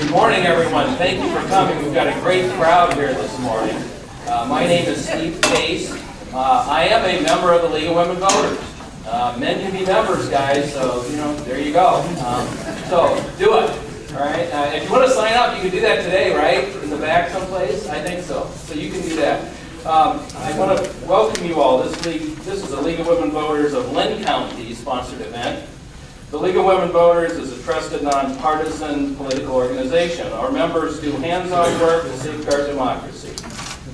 Good morning, everyone. Thank you for coming. We've got a great crowd here this morning. My name is Steve Case. I am a member of the League of Women Voters. Men can be members, guys, so, there you go. So, do it, all right? If you want to sign up, you can do that today, right? In the back someplace? I think so. So you can do that. I want to welcome you all. This is the League of Women Voters of Lynn County sponsored event. The League of Women Voters is a trusted, nonpartisan political organization. Our members do hands-on work to safeguard democracy.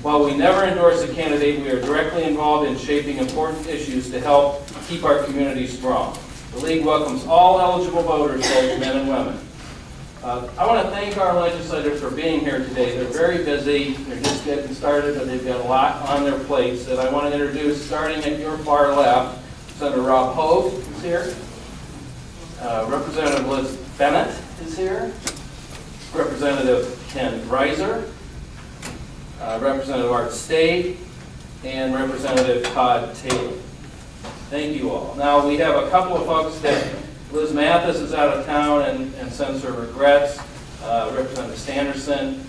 While we never endorse a candidate, we are directly involved in shaping important issues to help keep our community strong. The League welcomes all eligible voters, both men and women. I want to thank our legislators for being here today. They're very busy. They're just getting started, but they've got a lot on their plates that I want to introduce, starting at your far left. Senator Rob Hogue is here. Representative Liz Bennett is here. Representative Ken Reiser. Representative Art Stade. And Representative Todd Taylor. Thank you all. Now, we have a couple of folks that Liz Mathis is out of town and sends her regrets. Representative Sanderson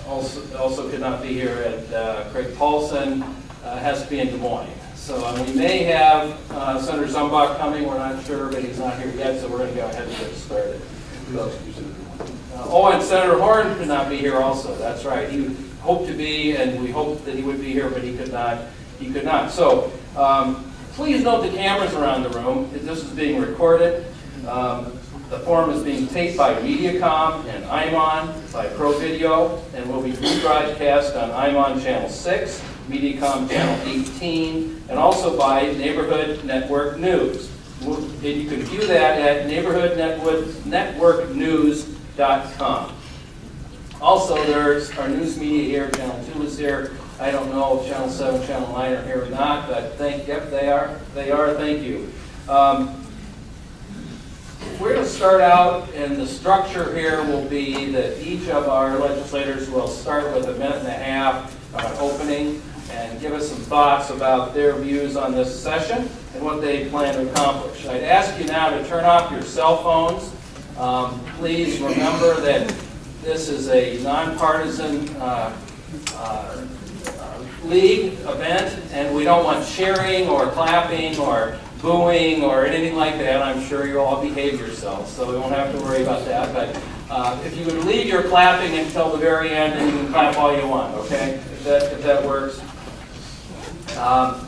also could not be here, and Craig Paulson has to be in Des Moines. So we may have Senator Zumbach coming. We're not sure, but he's not here yet, so we're going to go ahead and get started. And Senator Horn could not be here also. That's right. He hoped to be, and we hoped that he would be here, but he could not. He could not. So please note the cameras around the room. This is being recorded. The forum is being taped by Mediacom and IMON by Pro Video, and will be rebroadcast on IMON Channel 6, Mediacom Channel 18, and also by Neighborhood Network News. And you can view that at neighborhoodnetworknews.com. Also, there's our news media here. Channel 2 is here. I don't know if Channel 7, Channel 9 are here or not, but yep, they are. They are. Thank you. We're going to start out, and the structure here will be that each of our legislators will start with a minute and a half opening and give us some thoughts about their views on this session and what they plan to accomplish. I'd ask you now to turn off your cell phones. Please remember that this is a nonpartisan league event, and we don't want cheering or clapping or booing or anything like that. I'm sure you'll all behave yourselves, so we won't have to worry about that. But if you would leave your clapping until the very end, then you can clap all you want, okay? If that works.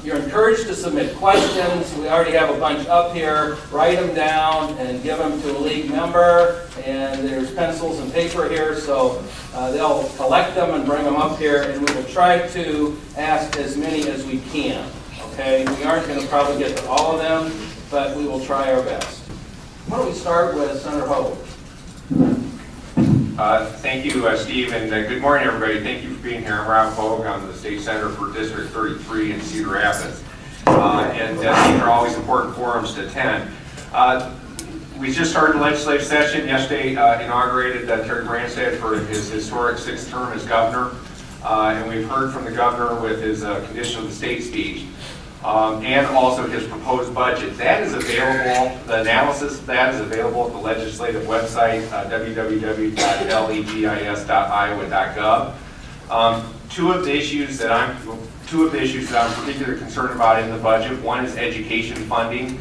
You're encouraged to submit questions. We already have a bunch up here. Write them down and give them to a league member. And there's pencils and paper here, so they'll collect them and bring them up here, and we will try to ask as many as we can. Okay, we aren't going to probably get to all of them, but we will try our best. Why don't we start with Senator Hogue? Thank you, Steve, and good morning, everybody. Thank you for being here. I'm Rob Hogue. I'm the state senator for District 33 in Cedar Rapids. And these are always important forums to attend. We just started the legislative session yesterday, inaugurated Terry Branstad for his historic 6th term as governor. And we've heard from the governor with his condition of the state speech. And also his proposed budget. That is available, the analysis of that is available at the legislative website, www.legis.iowa.gov. Two of the issues that I'm particularly concerned about in the budget, one is education funding.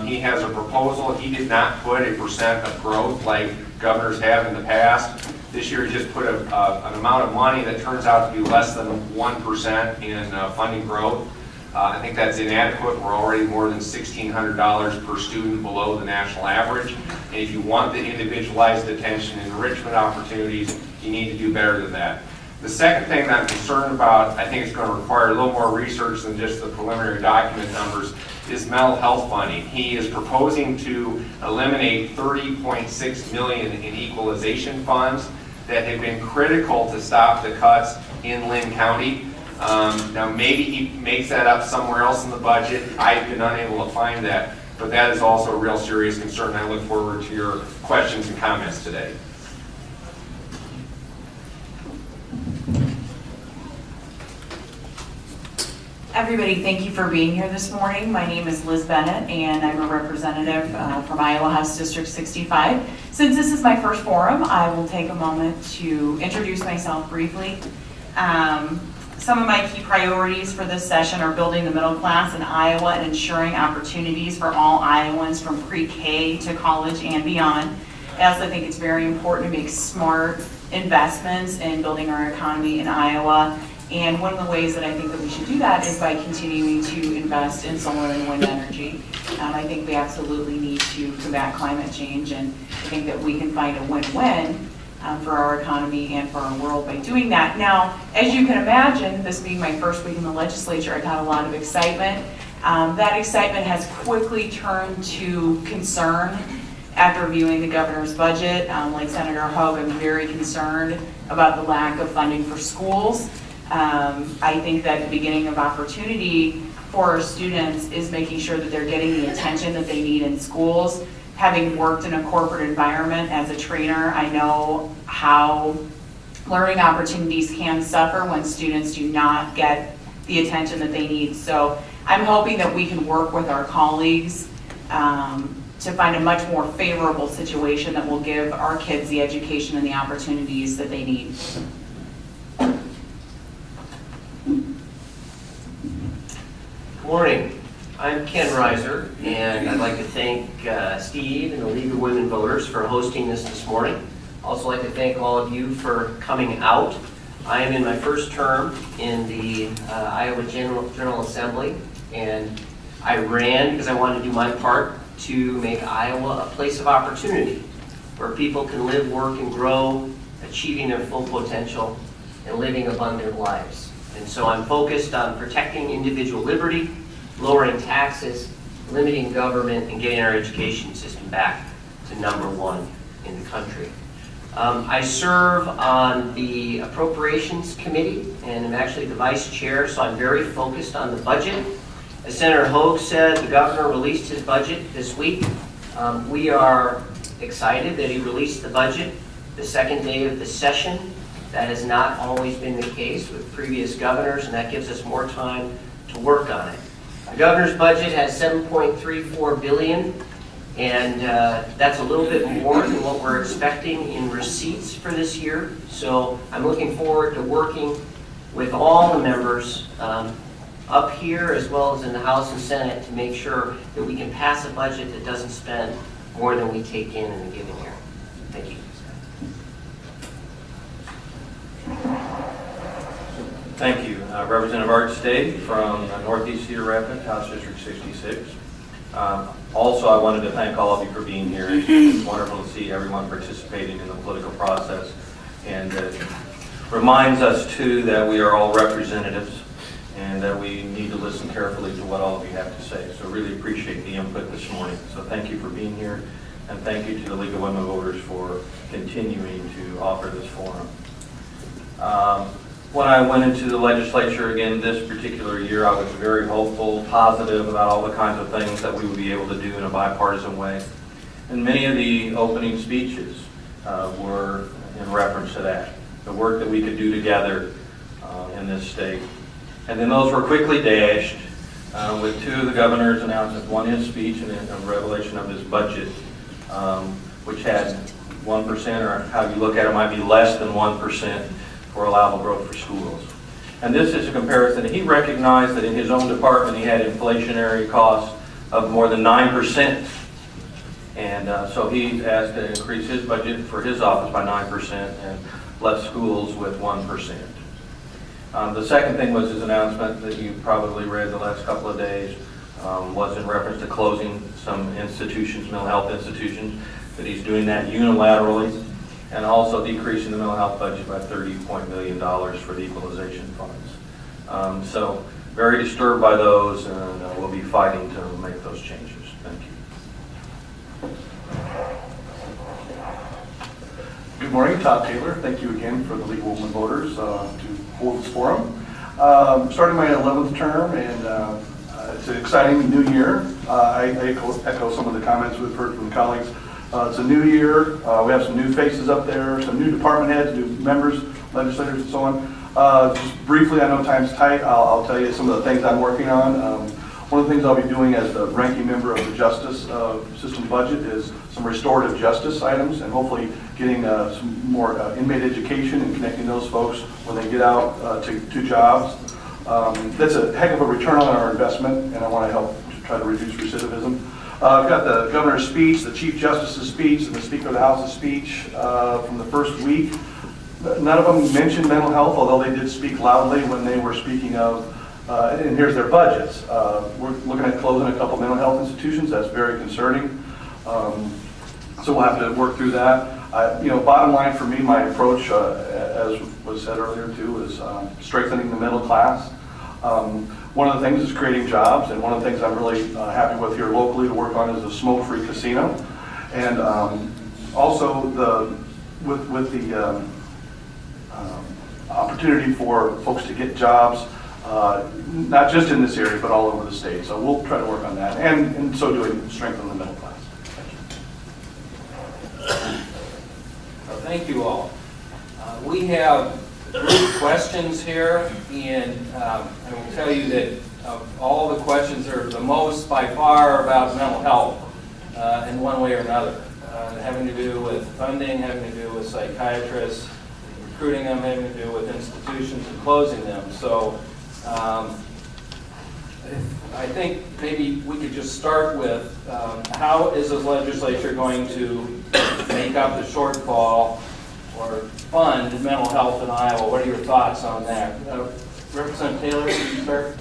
He has a proposal. He did not put a % of growth like governors have in the past. This year he just put an amount of money that turns out to be less than 1% in funding growth. I think that's inadequate. We're already more than $1,600 per student below the national average. And if you want the individualized attention and enrichment opportunities, you need to do better than that. The second thing that I'm concerned about, I think it's going to require a little more research than just the preliminary document numbers, is mental health funding. He is proposing to eliminate $30.6 million in equalization funds that have been critical to stop the cuts in Lynn County. Now maybe he makes that up somewhere else in the budget. I've been unable to find that, but that is also a real serious concern. I look forward to your questions and comments today. Everybody, thank you for being here this morning. My name is Liz Bennett, and I'm a representative from Iowa House District 65. Since this is my first forum, I will take a moment to introduce myself briefly. Some of my key priorities for this session are building the middle class in Iowa and ensuring opportunities for all Iowans from pre-K to college and beyond. I also think it's very important to make smart investments in building our economy in Iowa. And one of the ways that I think that we should do that is by continuing to invest in solar and wind energy. I think we absolutely need to combat climate change, and I think that we can find a win-win for our economy and for our world by doing that. Now, as you can imagine, this being my first week in the legislature, I got a lot of excitement. That excitement has quickly turned to concern after reviewing the governor's budget. Like Senator Hogue, I'm very concerned about the lack of funding for schools. I think that the beginning of opportunity for our students is making sure that they're getting the attention that they need in schools. Having worked in a corporate environment as a trainer, I know how learning opportunities can suffer when students do not get the attention that they need. So I'm hoping that we can work with our colleagues to find a much more favorable situation that will give our kids the education and the opportunities that they need. Good morning. I'm Ken Reiser, and I'd like to thank Steve and the League of Women Voters for hosting this morning. Also like to thank all of you for coming out. I am in my first term in the Iowa General Assembly, and I ran because I wanted to do my part to make Iowa a place of opportunity where people can live, work, and grow, achieving their full potential and living abundant lives. And so I'm focused on protecting individual liberty, lowering taxes, limiting government, and getting our education system back to #1 in the country. I serve on the Appropriations Committee, and I'm actually the vice chair, so I'm very focused on the budget. As Senator Hogue said, the governor released his budget this week. We are excited that he released the budget the second day of the session. That has not always been the case with previous governors, and that gives us more time to work on it. The governor's budget has $7.34 billion, and that's a little bit more than what we're expecting in receipts for this year. So I'm looking forward to working with all the members up here as well as in the House and Senate to make sure that we can pass a budget that doesn't spend more than we take in a given year. Thank you. Thank you. Representative Art Stay from Northeast Cedar Rapids, House District 66. Also, I wanted to thank all of you for being here. It's wonderful to see everyone participating in the political process, and it reminds us too that we are all representatives and that we need to listen carefully to what all of you have to say. So really appreciate the input this morning. So thank you for being here, and thank you to the League of Women Voters for continuing to offer this forum. When I went into the legislature again this particular year, I was very hopeful, positive about all the kinds of things that we would be able to do in a bipartisan way. And many of the opening speeches were in reference to that, the work that we could do together in this state. And then those were quickly dashed with two of the governor's announcements, one his speech and then a revelation of his budget, which had 1%, or how you look at it, might be less than 1%. For allowable growth for schools. And this is a comparison. He recognized that in his own department he had inflationary costs of more than 9%. And so he asked to increase his budget for his office by 9% and left schools with 1%. The second thing was his announcement that you probably read the last couple of days was in reference to closing some institutions, mental health institutions, that he's doing that unilaterally, and also decreasing the mental health budget by $30 million for the equalization funds. So very disturbed by those, and we'll be fighting to make those changes. Thank you. Good morning, Todd Taylor. Thank you again for the League of Women Voters to hold this forum. Starting my 11th term, and it's an exciting new year. I echo some of the comments we've heard from the colleagues. It's a new year. We have some new faces up there, some new department heads, new members, legislators, and so on. Just briefly, I know time's tight, I'll tell you some of the things I'm working on. One of the things I'll be doing as the ranking member of the Justice System budget is some restorative justice items, and hopefully getting some more inmate education and connecting those folks when they get out to jobs. That's a heck of a return on our investment, and I want to help to try to reduce recidivism. I've got the governor's speech, the chief justice's speech, and the speaker of the house's speech from the first week. None of them mentioned mental health, although they did speak loudly when they were speaking of, and here's their budgets. We're looking at closing a couple mental health institutions. That's very concerning. So we'll have to work through that. Bottom line for me, my approach, as was said earlier too, is strengthening the middle class. One of the things is creating jobs, and one of the things I'm really happy with here locally to work on is a smoke-free casino. And also with the opportunity for folks to get jobs, not just in this area, but all over the state. So we'll try to work on that, and in so doing, strengthen the middle class. Thank you all. We have 3 questions here, and I will tell you that of all the questions are the most by far about mental health in one way or another, having to do with funding, having to do with psychiatrists, recruiting them, having to do with institutions and closing them. So I think maybe we could just start with how is the legislature going to make up the shortfall or fund mental health in Iowa? What are your thoughts on that? Representative Taylor, can you start?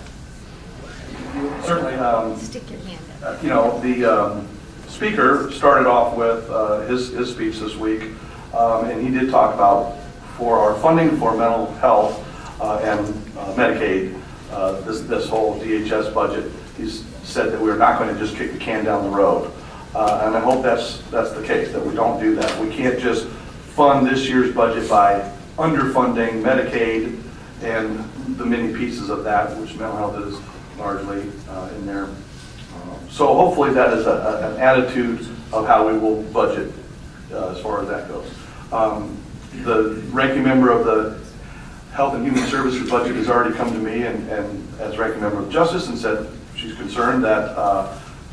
Certainly. Stick your hand up. The speaker started off with his speech this week, and he did talk about for our funding for mental health and Medicaid, this whole DHS budget. He's said that we're not going to just kick the can down the road, and I hope that's the case, that we don't do that. We can't just fund this year's budget by underfunding Medicaid and the many pieces of that, which mental health is largely in there. So hopefully that is an attitude of how we will budget as far as that goes. The ranking member of the Health and Human Services budget has already come to me and as ranking member of Justice and said she's concerned that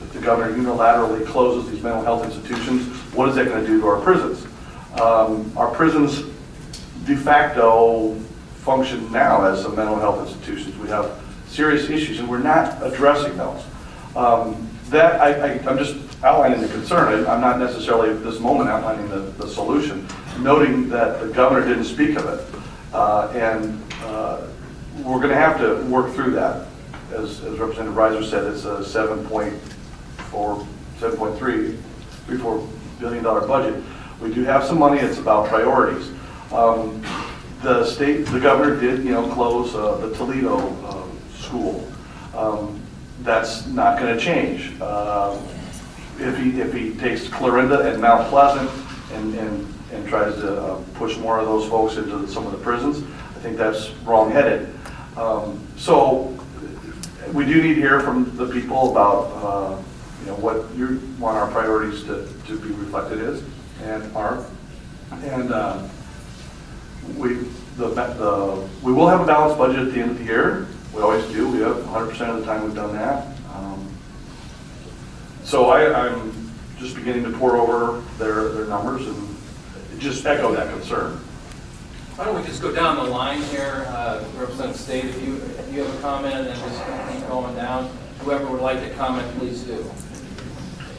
if the governor unilaterally closes these mental health institutions, what is that going to do to our prisons? Our prisons de facto function now as some mental health institutions. We have serious issues and we're not addressing those. I'm just outlining the concern. I'm not necessarily at this moment outlining the solution, noting that the governor didn't speak of it. We're going to have to work through that. As Representative Reiser said, it's a $7.34 billion budget. We do have some money. It's about priorities. The governor did, close the Toledo school. That's not going to change. If he takes Clarinda and Mount Pleasant and tries to push more of those folks into some of the prisons, I think that's wrong-headed. So we do need to hear from the people about what you want our priorities to be reflected is and are. And we will have a balanced budget at the end of the year. We always do. We have 100% of the time we've done that. So I'm just beginning to pour over their numbers and just echo that concern. Why don't we just go down the line here, Representative State, if you have a comment, and just keep going down. Whoever would like to comment, please do.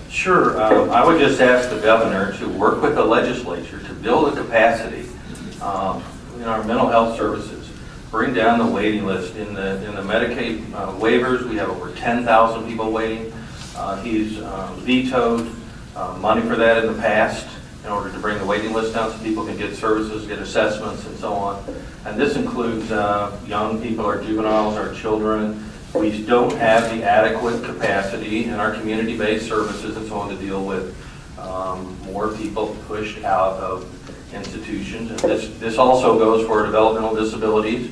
Sure. I would just ask the governor to work with the legislature to build a capacity in our mental health services. Bring down the waiting list. In the Medicaid waivers, we have over 10,000 people waiting. He's vetoed money for that in the past in order to bring the waiting list down so people can get services, get assessments, and so on. And this includes young people, our juveniles, our children. We don't have the adequate capacity in our community-based services and so on to deal with more people pushed out of institutions. And this also goes for developmental disabilities.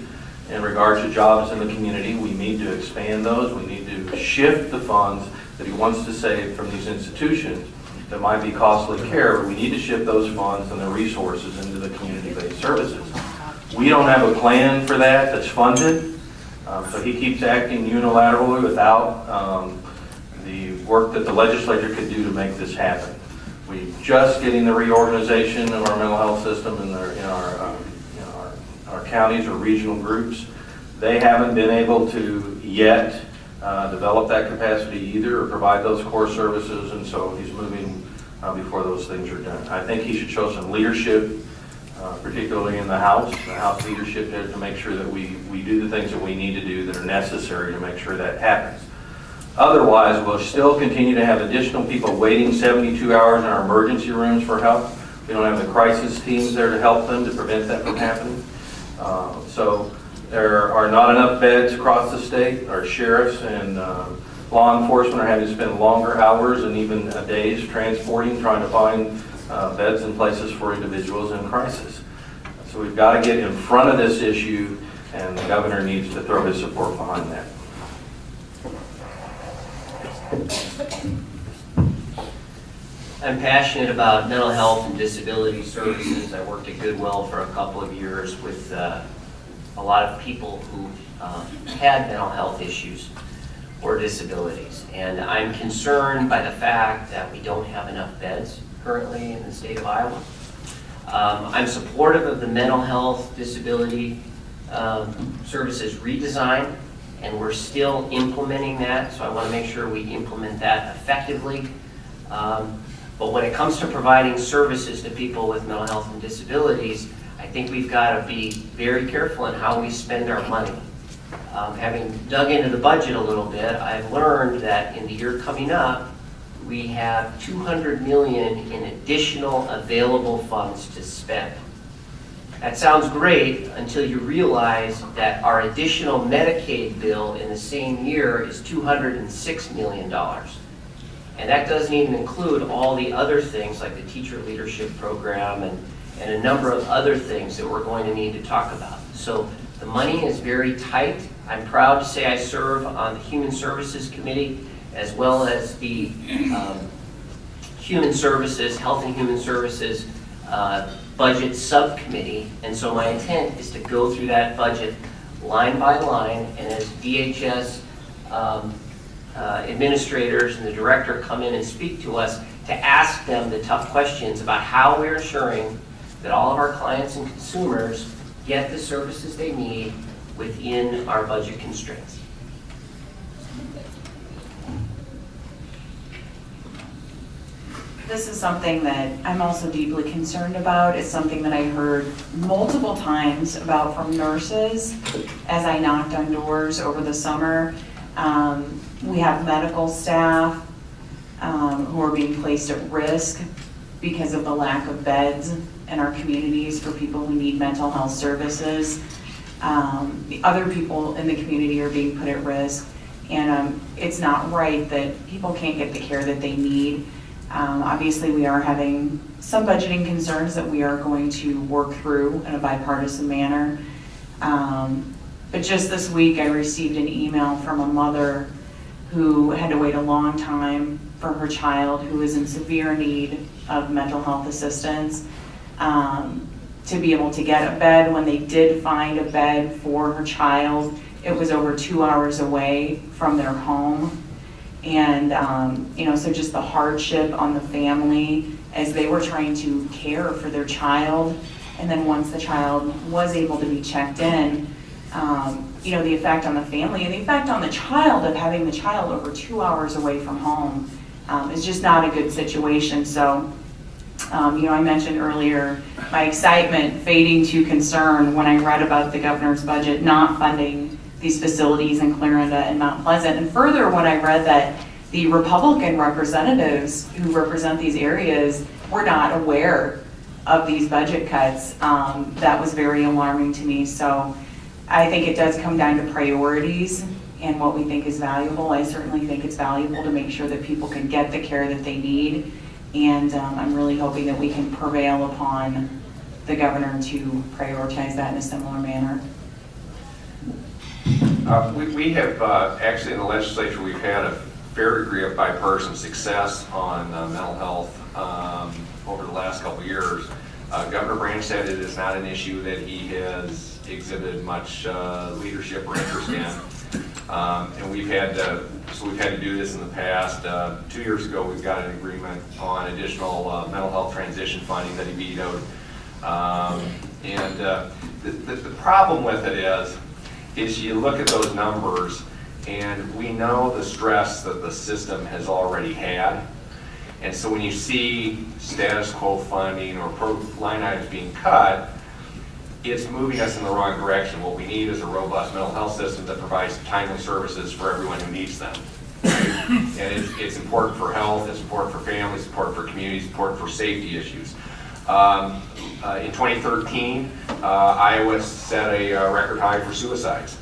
In regard to jobs in the community, we need to expand those. We need to shift the funds that he wants to save from these institutions that might be costly care. We need to shift those funds and the resources into the community-based services. We don't have a plan for that that's funded, so he keeps acting unilaterally without the work that the legislature could do to make this happen. We're just getting the reorganization of our mental health system in our counties or regional groups. They haven't been able to yet develop that capacity either or provide those core services, and so he's moving before those things are done. I think he should show some leadership, particularly in the House leadership there, to make sure that we do the things that we need to do that are necessary to make sure that happens. Otherwise, we'll still continue to have additional people waiting 72 hours in our emergency rooms for help. We don't have the crisis teams there to help them to prevent that from happening. So there are not enough beds across the state. Our sheriffs and law enforcement are having to spend longer hours and even days transporting, trying to find beds and places for individuals in crisis. So we've got to get in front of this issue, and the governor needs to throw his support behind that. I'm passionate about mental health and disability services. I worked at Goodwill for a couple of years with a lot of people who had mental health issues or disabilities. And I'm concerned by the fact that we don't have enough beds currently in the state of Iowa. I'm supportive of the mental health disability services redesign, and we're still implementing that, so I want to make sure we implement that effectively. But when it comes to providing services to people with mental health and disabilities, I think we've got to be very careful in how we spend our money. Having dug into the budget a little bit, I've learned that in the year coming up, we have $200 million in additional available funds to spend. That sounds great until you realize that our additional Medicaid bill in the same year is $206 million. And that doesn't even include all the other things like the teacher leadership program and a number of other things that we're going to need to talk about. So the money is very tight. I'm proud to say I serve on the Human Services Committee as well as the Human Services, Health and Human Services Budget Subcommittee. And so my intent is to go through that budget line by line, and as DHS administrators and the director come in and speak to us, to ask them the tough questions about how we're ensuring that all of our clients and consumers get the services they need within our budget constraints. This is something that I'm also deeply concerned about. It's something that I heard multiple times about from nurses as I knocked on doors over the summer. We have medical staff who are being placed at risk because of the lack of beds in our communities for people who need mental health services. The other people in the community are being put at risk, and it's not right that people can't get the care that they need. Obviously, we are having some budgeting concerns that we are going to work through in a bipartisan manner. But just this week, I received an email from a mother who had to wait a long time for her child who is in severe need of mental health assistance to be able to get a bed. When they did find a bed for her child, it was over 2 hours away from their home. And, so just the hardship on the family as they were trying to care for their child. And then once the child was able to be checked in, the effect on the family and the effect on the child of having the child over 2 hours away from home is just not a good situation. So, I mentioned earlier my excitement fading to concern when I read about the governor's budget not funding these facilities in Clarinda and Mount Pleasant. And further, when I read that the Republican representatives who represent these areas were not aware of these budget cuts, that was very alarming to me. So I think it does come down to priorities and what we think is valuable. I certainly think it's valuable to make sure that people can get the care that they need. And I'm really hoping that we can prevail upon the governor to prioritize that in a similar manner. We have, actually in the legislature, we've had a fair degree of bipartisan success on mental health over the last couple of years. Governor Branch said it is not an issue that he has exhibited much leadership or interest in. And we've had to do this in the past. 2 years ago, we've got an agreement on additional mental health transition funding that he vetoed. The problem with it is you look at those numbers, and we know the stress that the system has already had. And so when you see status quo funding or line items being cut, it's moving us in the wrong direction. What we need is a robust mental health system that provides timely services for everyone who needs them. And it's important for health, it's important for families, it's important for communities, it's important for safety issues. In 2013, Iowa set a record high for suicides.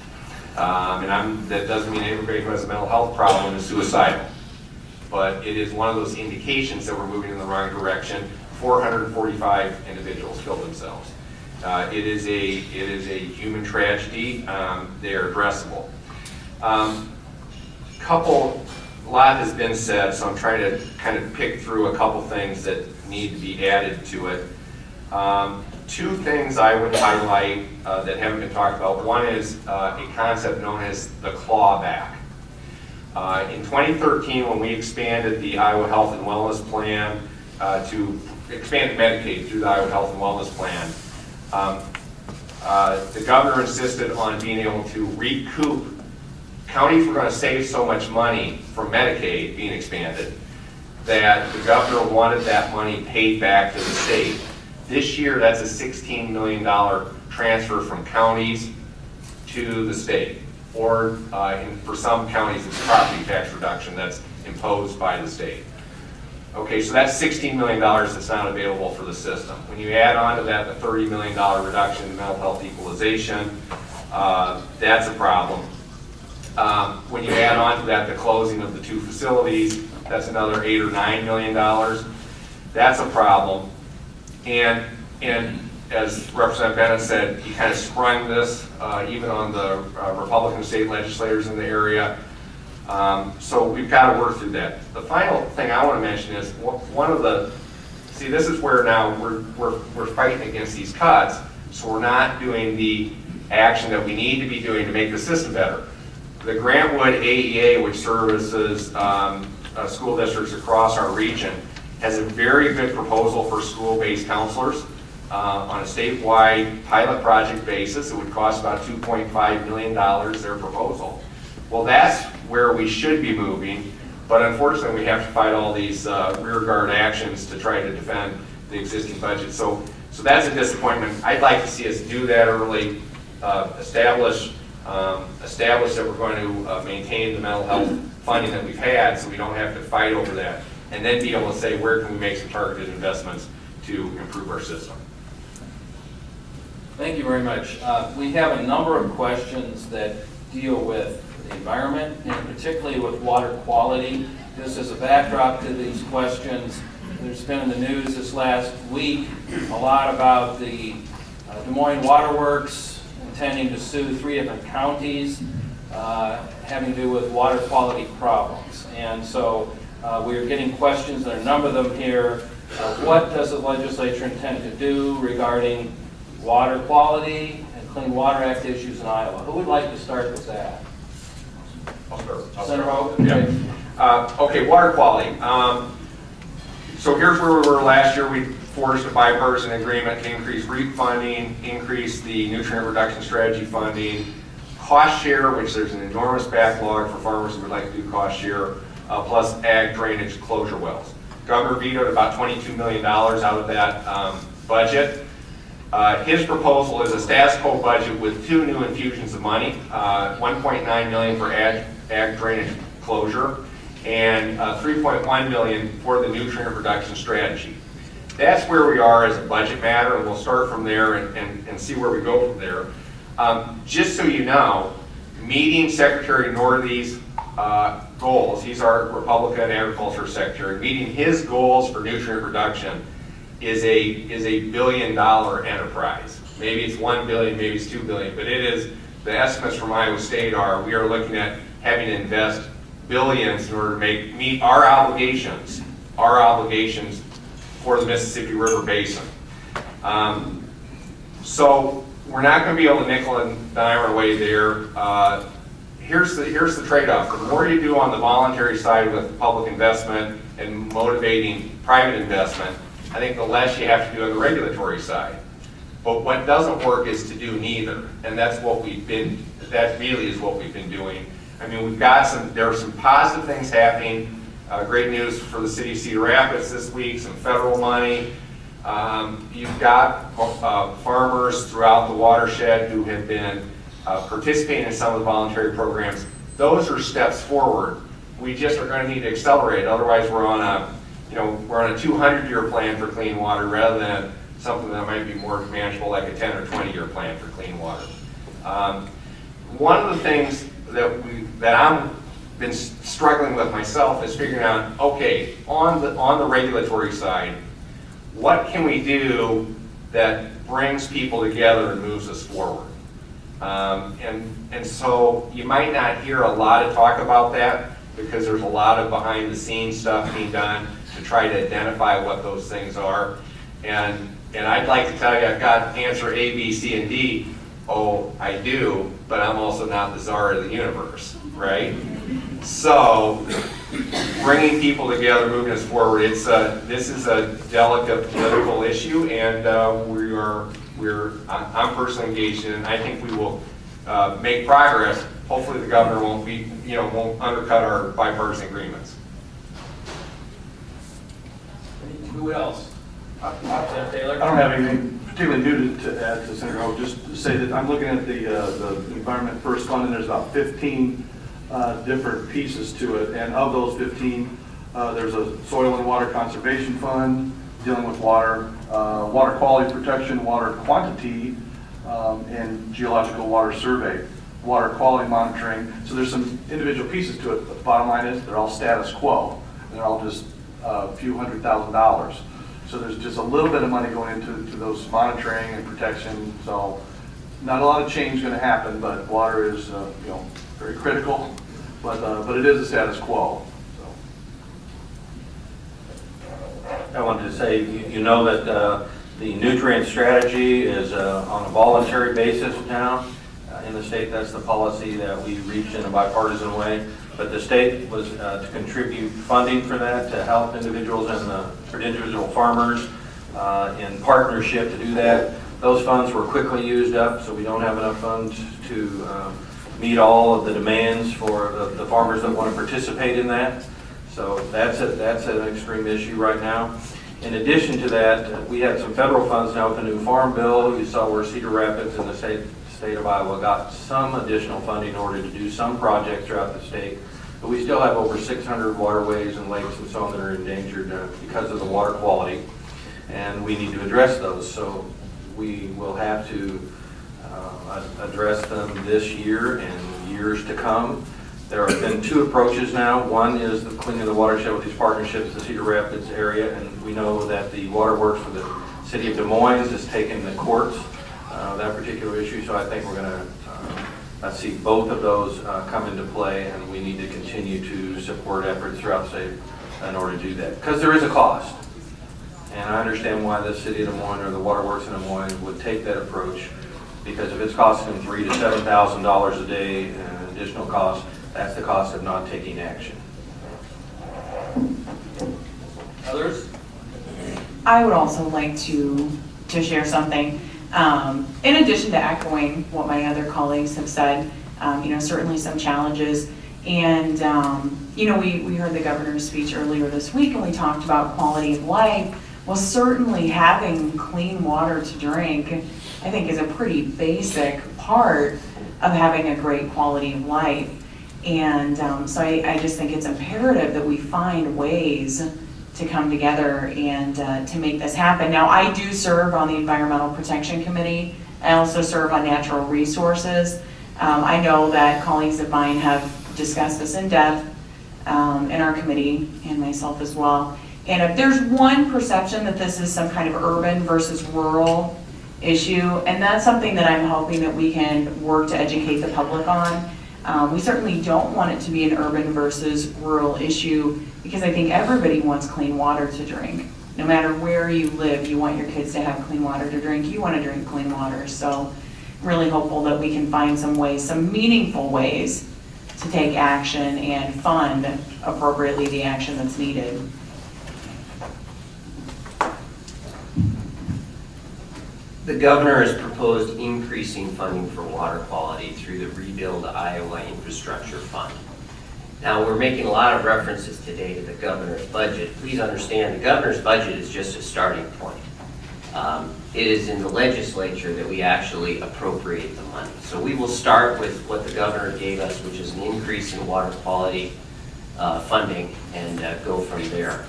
That doesn't mean everybody who has a mental health problem is suicidal. But it is one of those indications that we're moving in the wrong direction. 445 individuals killed themselves. It is a human tragedy. They are addressable. A lot has been said, so I'm trying to kind of pick through a couple things that need to be added to it. Two things I would highlight that haven't been talked about. One is a concept known as the clawback. In 2013, when we expanded the Iowa Health and Wellness Plan to expand Medicaid through the Iowa Health and Wellness Plan, the governor insisted on being able to recoup. Counties were going to save so much money from Medicaid being expanded that the governor wanted that money paid back to the state. This year, that's a $16 million transfer from counties to the state. Or for some counties, it's property tax reduction that's imposed by the state. Okay, so that's $16 million that's not available for the system. When you add on to that the $30 million reduction in mental health equalization, that's a problem. When you add on to that the closing of the 2 facilities, that's another $8 or $9 million. That's a problem. And as Representative Bennett said, he kind of sprung this even on the Republican state legislators in the area. So we've got to work through that. The final thing I want to mention is this is where now we're fighting against these cuts, so we're not doing the action that we need to be doing to make the system better. The Grantwood AEA, which services school districts across our region, has a very good proposal for school-based counselors on a statewide pilot project basis. It would cost about $2.5 million, their proposal. Well, that's where we should be moving, but unfortunately we have to fight all these rearguard actions to try to defend the existing budget. So that's a disappointment. I'd like to see us do that early, establish that we're going to maintain the mental health funding that we've had so we don't have to fight over that, and then be able to say where can we make some targeted investments to improve our system. Thank you very much. We have a number of questions that deal with the environment, and particularly with water quality. Just as a backdrop to these questions, there's been in the news this last week a lot about the Des Moines Water Works intending to sue 3 different counties having to do with water quality problems. And so we are getting questions, there are a number of them here. What does the legislature intend to do regarding water quality and Clean Water Act issues in Iowa? Who would like to start with that? I'll start. Senator Hogan? Yeah. Okay, water quality. So here's where we were last year. We forged a bipartisan agreement to increase REAP funding, increase the nutrient reduction strategy funding, cost share, which there's an enormous backlog for farmers who would like to do cost share, plus ag drainage closure wells. Governor vetoed about $22 million out of that budget. His proposal is a status quo budget with 2 new infusions of money, $1.9 million for ag drainage closure, and $3.1 million for the nutrient reduction strategy. That's where we are as a budget matter, and we'll start from there and see where we go from there. Just so you know, meeting Secretary Northy's goals, he's our Republican Agriculture Secretary, meeting his goals for nutrient reduction is a billion-dollar enterprise. Maybe it's $1 billion, maybe it's $2 billion, but it is, the estimates from Iowa State are, we are looking at having to invest billions in order to meet our obligations for the Mississippi River Basin. So we're not going to be able to nickel and dime our way there. Here's the trade-off. The more you do on the voluntary side with public investment and motivating private investment, I think the less you have to do on the regulatory side. But what doesn't work is to do neither, and that really is what we've been doing. I mean, there are some positive things happening. Great news for the city of Cedar Rapids this week, some federal money. You've got farmers throughout the watershed who have been participating in some of the voluntary programs. Those are steps forward. We just are going to need to accelerate. Otherwise, we're on a 200-year plan for clean water rather than something that might be more manageable, like a 10 or 20-year plan for clean water. One of the things that I'm been struggling with myself is figuring out, okay, on the regulatory side, what can we do that brings people together and moves us forward? And so you might not hear a lot of talk about that because there's a lot of behind the scenes stuff being done to try to identify what those things are. And I'd like to tell you I've got answer A, B, C, and D. Oh, I do, but I'm also not the czar of the universe, right? So bringing people together, moving us forward, this is a delicate political issue, and I'm personally engaged in it. I think we will make progress. Hopefully the governor won't undercut our bipartisan agreements. Who else? Senator Taylor? I don't have anything particularly new to add to Senator Hogue, just to say that I'm looking at the Environment First Fund, and there's about 15 different pieces to it, and of those 15, there's a Soil and Water Conservation Fund dealing with water, water quality protection, water quantity, and geological water survey, water quality monitoring. So there's some individual pieces to it, but the bottom line is they're all status quo. They're all just a few $100,000. So there's just a little bit of money going into those monitoring and protection. So not a lot of change going to happen, but water is very critical. But it is a status quo. I wanted to say, you know that the nutrient strategy is on a voluntary basis now in the state. That's the policy that we reached in a bipartisan way. But the state was to contribute funding for that to help individuals and individual farmers in partnership to do that. Those funds were quickly used up, so we don't have enough funds to meet all of the demands for the farmers that want to participate in that. So that's an extreme issue right now. In addition to that, we had some federal funds now with the new Farm Bill. You saw where Cedar Rapids and the state of Iowa got some additional funding in order to do some projects throughout the state. But we still have over 600 waterways and lakes and so on that are endangered because of the water quality. And we need to address those. So we will have to address them this year and years to come. There have been two approaches now. One is the cleaning the watershed with these partnerships, the Cedar Rapids area, and we know that the Waterworks for the city of Des Moines has taken the courts that particular issue. So I think we're going to see both of those come into play, and we need to continue to support efforts throughout the state in order to do that, because there is a cost. And I understand why the city of Des Moines or the Waterworks in Des Moines would take that approach, because if it's costing them $3,000 to $7,000 a day in additional cost, that's the cost of not taking action. Others? I would also like to share something. In addition to echoing what my other colleagues have said, certainly some challenges. And, we heard the governor's speech earlier this week, and we talked about quality of life. Well, certainly having clean water to drink, I think, is a pretty basic part of having a great quality of life. And so I just think it's imperative that we find ways to come together and to make this happen. Now, I do serve on the Environmental Protection Committee. I also serve on Natural Resources. I know that colleagues of mine have discussed this in depth in our committee, and myself as well. And if there's one perception that this is some kind of urban versus rural issue, and that's something that I'm hoping that we can work to educate the public on. We certainly don't want it to be an urban versus rural issue, because I think everybody wants clean water to drink. no matter where you live, you want your kids to have clean water to drink. You want to drink clean water. So really hopeful that we can find some ways, some meaningful ways to take action and fund appropriately the action that's needed. The governor has proposed increasing funding for water quality through the Rebuild Iowa Infrastructure Fund. Now, we're making a lot of references today to the governor's budget. Please understand, the governor's budget is just a starting point. It is in the legislature that we actually appropriate the money. So we will start with what the governor gave us, which is an increase in water quality funding, and go from there.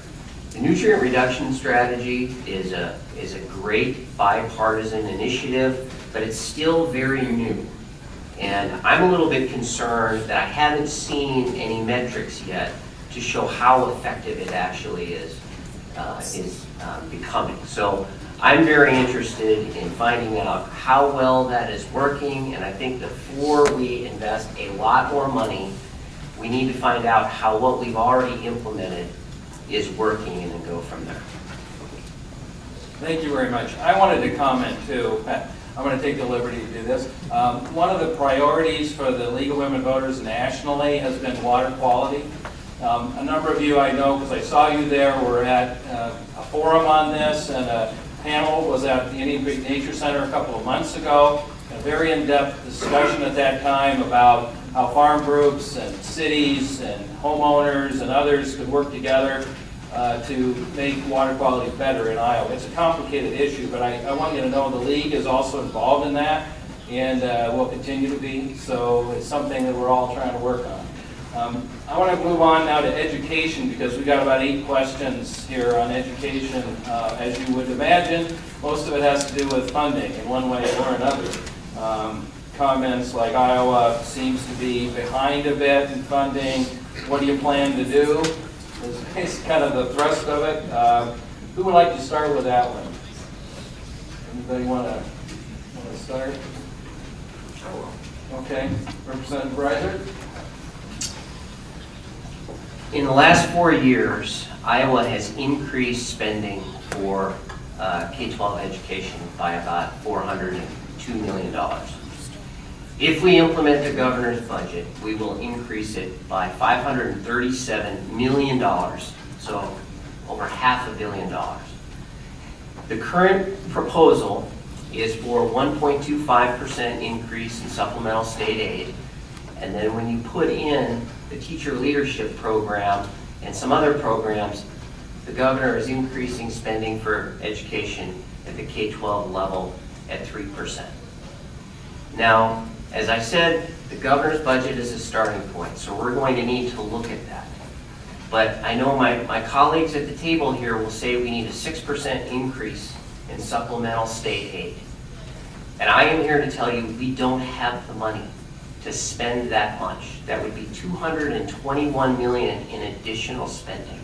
The nutrient reduction strategy is a great bipartisan initiative, but it's still very new. And I'm a little bit concerned that I haven't seen any metrics yet to show how effective it actually is becoming. So I'm very interested in finding out how well that is working, and I think before we invest a lot more money, we need to find out how what we've already implemented is working and then go from there. Thank you very much. I wanted to comment too. I'm going to take the liberty to do this. One of the priorities for the League of Women Voters nationally has been water quality. A number of you I know, because I saw you there, were at a forum on this, and a panel was at the Indian Creek Nature Center a couple of months ago. A very in-depth discussion at that time about how farm groups and cities and homeowners and others could work together to make water quality better in Iowa. It's a complicated issue, but I want you to know the League is also involved in that, and will continue to be. So it's something that we're all trying to work on. I want to move on now to education, because we've got about 8 questions here on education. As you would imagine, most of it has to do with funding in one way or another. Comments like Iowa seems to be behind a bit in funding. What do you plan to do? It's kind of the thrust of it. Who would like to start with that one? Anybody want to start? I will. Okay, Representative Reiser. In the last 4 years, Iowa has increased spending for K-12 education by about $402 million. If we implement the governor's budget, we will increase it by $537 million, so over $500 million. The current proposal is for 1.25% increase in supplemental state aid, and then when you put in the teacher leadership program and some other programs, the governor is increasing spending for education at the K-12 level at 3%. Now, as I said, the governor's budget is a starting point, so we're going to need to look at that. But I know my colleagues at the table here will say we need a 6% increase in supplemental state aid. And I am here to tell you we don't have the money to spend that much. That would be $221 million in additional spending.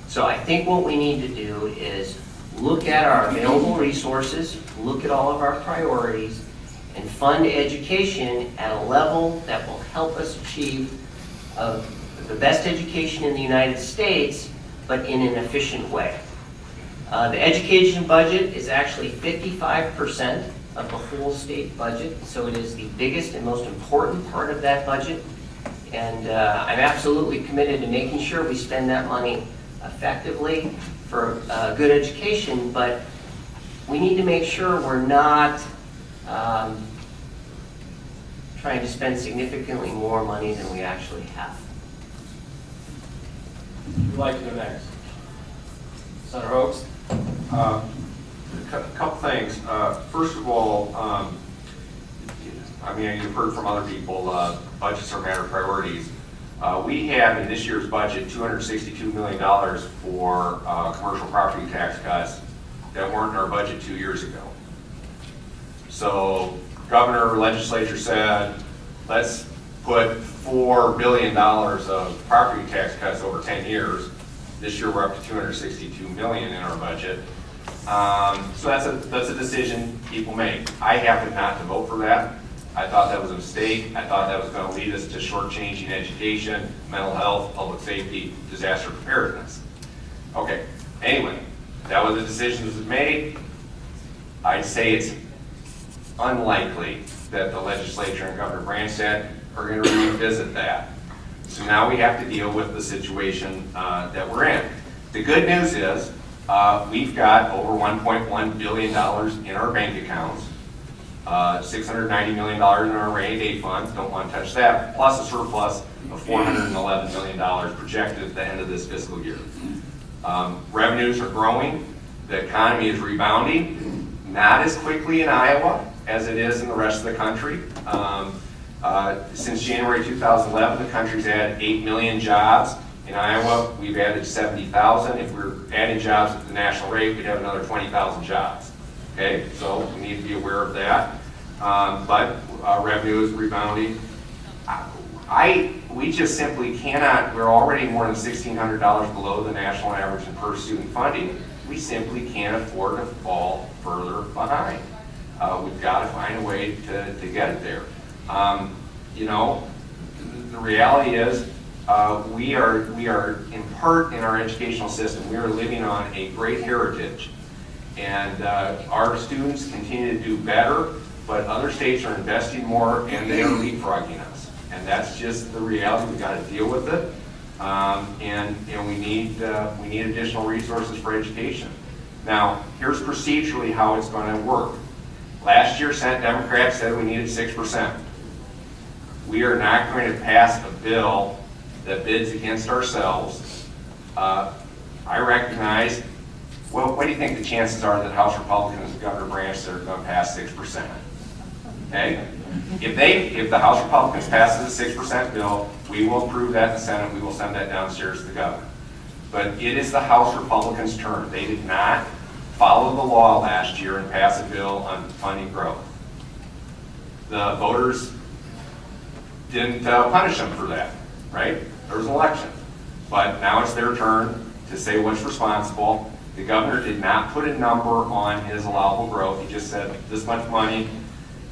So I think what we need to do is look at our available resources, look at all of our priorities, and fund education at a level that will help us achieve the best education in the United States, but in an efficient way. The education budget is actually 55% of the whole state budget, so it is the biggest and most important part of that budget. And I'm absolutely committed to making sure we spend that money effectively for good education, but we need to make sure we're not trying to spend significantly more money than we actually have. Who'd like to go next? Senator Hoeks? A couple things. First of all, I mean, you've heard from other people, budgets are a matter of priorities. We have in this year's budget $262 million for commercial property tax cuts that weren't in our budget 2 years ago. So governor, legislature said, let's put $4 billion of property tax cuts over 10 years. This year we're up to $262 million in our budget. So that's a decision people make. I happened not to vote for that. I thought that was a mistake. I thought that was going to lead us to shortchanging education, mental health, public safety, disaster preparedness. Okay, anyway, That was the decision that was made. I'd say it's unlikely that the legislature and Governor Branstad are going to revisit that. So now we have to deal with the situation that we're in. The good news is we've got over $1.1 billion in our bank accounts, $690 million in our rainy day funds, don't want to touch that, plus a surplus of $411 million projected at the end of this fiscal year. Revenues are growing, the economy is rebounding, not as quickly in Iowa as it is in the rest of the country. Since January 2011, the country's added 8 million jobs. In Iowa, we've added 70,000. If we're adding jobs at the national rate, we'd have another 20,000 jobs. Okay, so we need to be aware of that. But revenue is rebounding. We just simply cannot, we're already more than $1,600 below the national average in per student funding. We simply can't afford to fall further behind. We've got to find a way to get it there. You know, the reality is we are in part in our educational system, we are living on a great heritage. And our students continue to do better, but other states are investing more and they are leapfrogging us. And that's just the reality. We've got to deal with it. And we need additional resources for education. Now, here's procedurally how it's going to work. Last year, Senate Democrats said we needed 6%. We are not going to pass a bill that bids against ourselves. I recognize, well, what do you think the chances are that House Republicans and Governor Branstad are going to pass 6%? Okay? If the House Republicans passes a 6% bill, we will approve that in the Senate. We will send that downstairs to the governor. But it is the House Republicans' turn. They did not follow the law last year and pass a bill on funding growth. The voters didn't punish them for that, right? There was an election. But now it's their turn to say what's responsible. The governor did not put a number on his allowable growth. He just said this much money.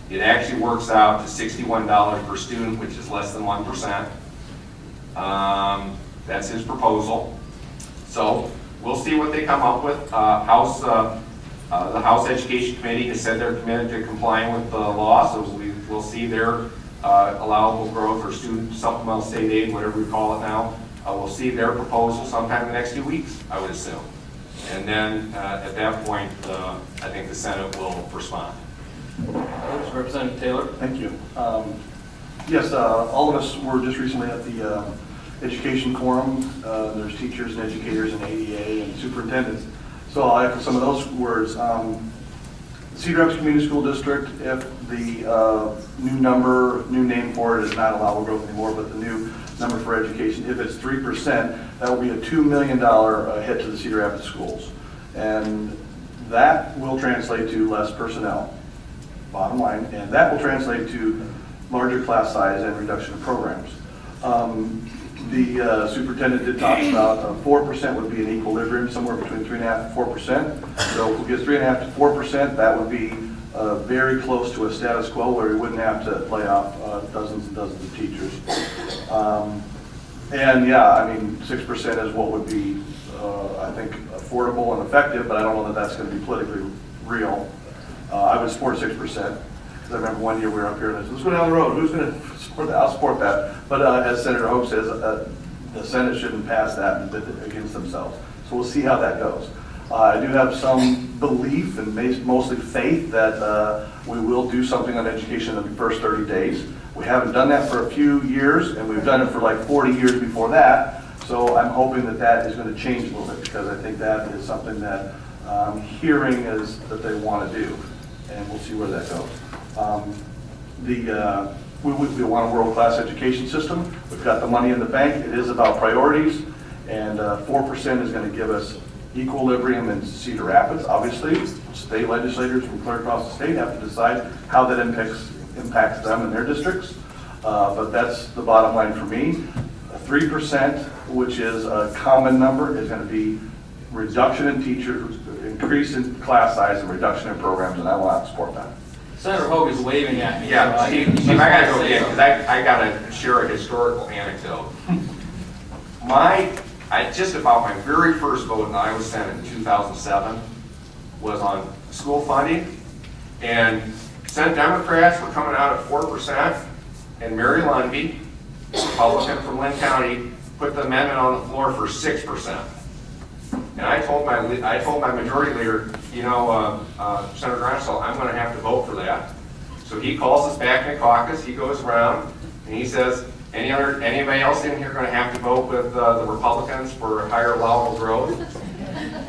It actually works out to $61 per student, which is less than 1%. That's his proposal. So we'll see what they come up with. The House Education Committee has said they're committed to complying with the law, so we'll see their allowable growth or student supplemental state aid, whatever we call it now. We'll see their proposal sometime in the next 2 weeks, I would assume. And then at that point, I think the Senate will respond. Representative Taylor. Thank you. Yes, all of us were just recently at the education forum. There's teachers and educators and ADA and superintendents. So I'll echo some of those words. Cedar Rapids Community School District, if the new name for it is not allowable growth anymore, but the new number for education, if it's 3%, that will be a $2 million hit to the Cedar Rapids schools. And that will translate to less personnel, bottom line, and that will translate to larger class size and reduction of programs. The superintendent did talk about 4% would be an equilibrium, somewhere between 3.5% and 4%. So if we get 3.5% to 4%, that would be very close to a status quo where we wouldn't have to lay off dozens and dozens of teachers. And yeah, I mean, 6% is what would be, I think, affordable and effective, but I don't know that that's going to be politically real. I would support 6%. Because I remember one year we were up here and I said, let's go down the road. Who's going to support that? I'll support that. But as Senator Hope says, the Senate shouldn't pass that and bid against themselves. So we'll see how that goes. I do have some belief and mostly faith that we will do something on education in the first 30 days. We haven't done that for a few years, and we've done it for like 40 years before that. So I'm hoping that that is going to change a little bit, because I think that is something that I'm hearing is that they want to do, and we'll see where that goes. We want a world-class education system. We've got the money in the bank. It is about priorities, and 4% is going to give us equilibrium in Cedar Rapids. Obviously, state legislators from clear across the state have to decide how that impacts them and their districts. But that's the bottom line for me. 3%, which is a common number, is going to be reduction in teachers, increase in class size, and reduction in programs, and I will not support that. Senator Hogue is waving at me. Yeah, so Steve, I gotta go again, because I gotta share a historical anecdote. My just about my very first vote in the Iowa Senate in 2007 was on school funding, and Senate Democrats were coming out at 4%, and Mary Lundby, Republican from Lynn County, put the amendment on the floor for 6%. And I told my majority leader, Senator Grunstall, I'm going to have to vote for that. So he calls us back in the caucus. He goes around and he says, anybody else in here going to have to vote with the Republicans for higher allowable growth?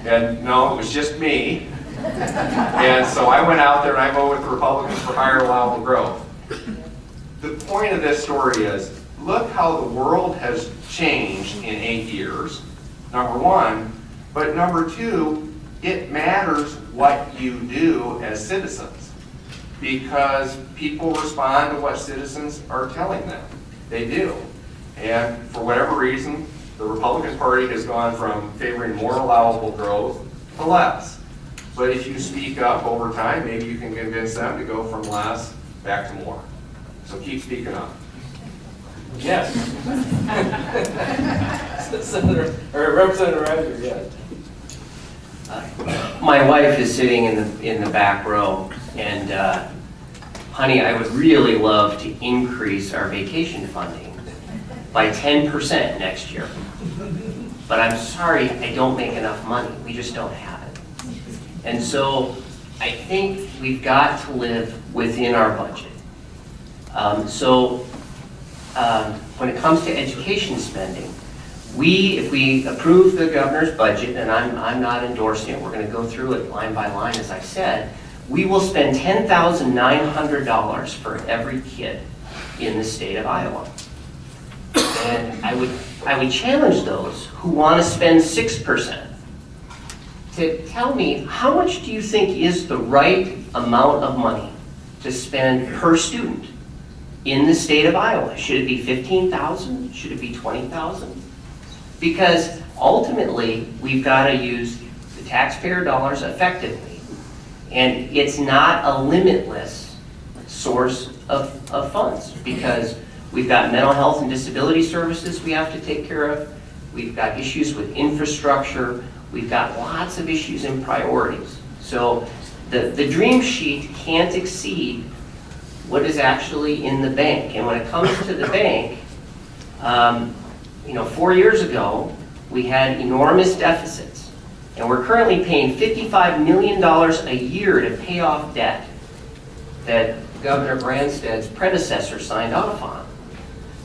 And no, it was just me. And so I went out there and I voted with the Republicans for higher allowable growth. The point of this story is, look how the world has changed in 8 years, number one. But number two, it matters what you do as citizens, because people respond to what citizens are telling them. They do. And for whatever reason, the Republican Party has gone from favoring more allowable growth to less. But if you speak up over time, maybe you can convince them to go from less back to more. So keep speaking up. Yes. Senator, or Representative Reiser, yes. My wife is sitting in the back row, and honey, I would really love to increase our vacation funding by 10% next year. But I'm sorry, I don't make enough money. We just don't have it. And so I think we've got to live within our budget. When it comes to education spending, if we approve the governor's budget, and I'm not endorsing it, we're going to go through it line by line, as I said, we will spend $10,900 for every kid in the state of Iowa. And I would challenge those who want to spend 6% to tell me, how much do you think is the right amount of money to spend per student in the state of Iowa? Should it be $15,000? Should it be $20,000? Because ultimately, we've got to use the taxpayer dollars effectively. And it's not a limitless source of funds, because we've got mental health and disability services we have to take care of. We've got issues with infrastructure. We've got lots of issues and priorities. So the dream sheet can't exceed what is actually in the bank. And when it comes to the bank, 4 years ago, we had enormous deficits. And we're currently paying $55 million a year to pay off debt that Governor Branstad's predecessor signed off on.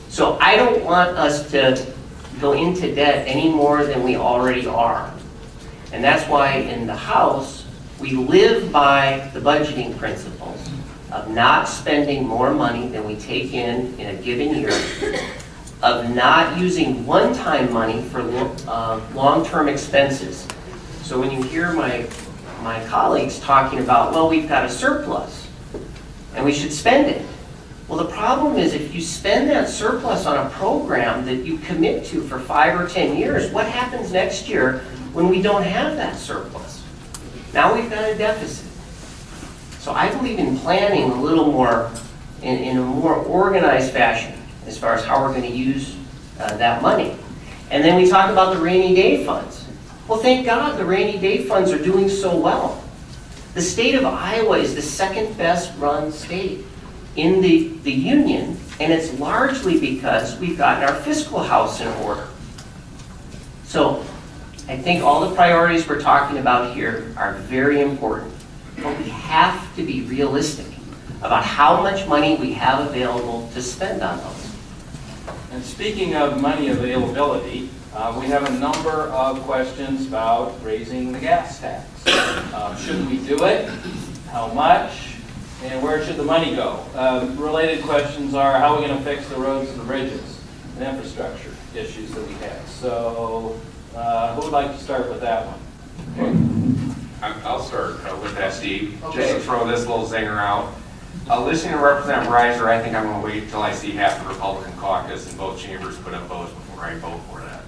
So I don't want us to go into debt any more than we already are. And that's why in the House, we live by the budgeting principles of not spending more money than we take in a given year, of not using one-time money for long-term expenses. So when you hear my colleagues talking about, well, we've got a surplus and we should spend it. Well, the problem is, if you spend that surplus on a program that you commit to for 5 or 10 years, what happens next year when we don't have that surplus? Now we've got a deficit. So I believe in planning a little more, in a more organized fashion, as far as how we're going to use that money. And then we talk about the rainy day funds. Well, thank God the rainy day funds are doing so well. The state of Iowa is the second best run state in the union, and it's largely because we've gotten our fiscal house in order. So I think all the priorities we're talking about here are very important, but we have to be realistic about how much money we have available to spend on those. And speaking of money availability, we have a number of questions about raising the gas tax. Should we do it? How much? And where should the money go? Related questions are, how are we going to fix the roads and the bridges and infrastructure issues that we have? So who would like to start with that one? I'll start with that, Steve. Okay. Just to throw this little zinger out. Listening to Representative Reiser, I think I'm going to wait until I see half the Republican caucus in both chambers put up votes before I vote for that.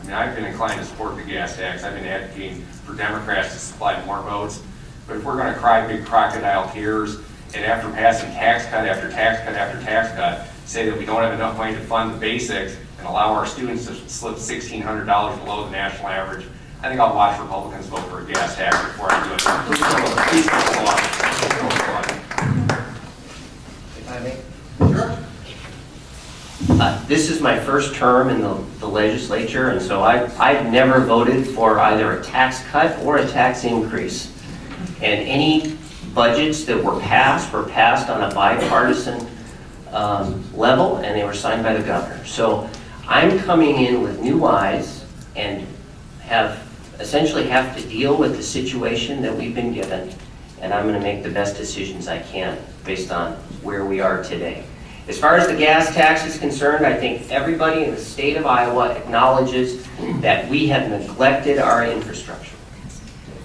I mean, I've been inclined to support the gas tax. I've been advocating for Democrats to supply more votes. But if we're going to cry big crocodile tears, and after passing tax cut after tax cut after tax cut, say that we don't have enough money to fund the basics and allow our students to slip $1,600 below the national average, I think I'll watch Republicans vote for a gas tax before I do it. Please This is my first term in the legislature, and so I've never voted for either a tax cut or a tax increase. And any budgets that were passed on a bipartisan level, and they were signed by the governor. So I'm coming in with new eyes and essentially have to deal with the situation that we've been given, and I'm going to make the best decisions I can based on where we are today. As far as the gas tax is concerned, I think everybody in the state of Iowa acknowledges that we have neglected our infrastructure.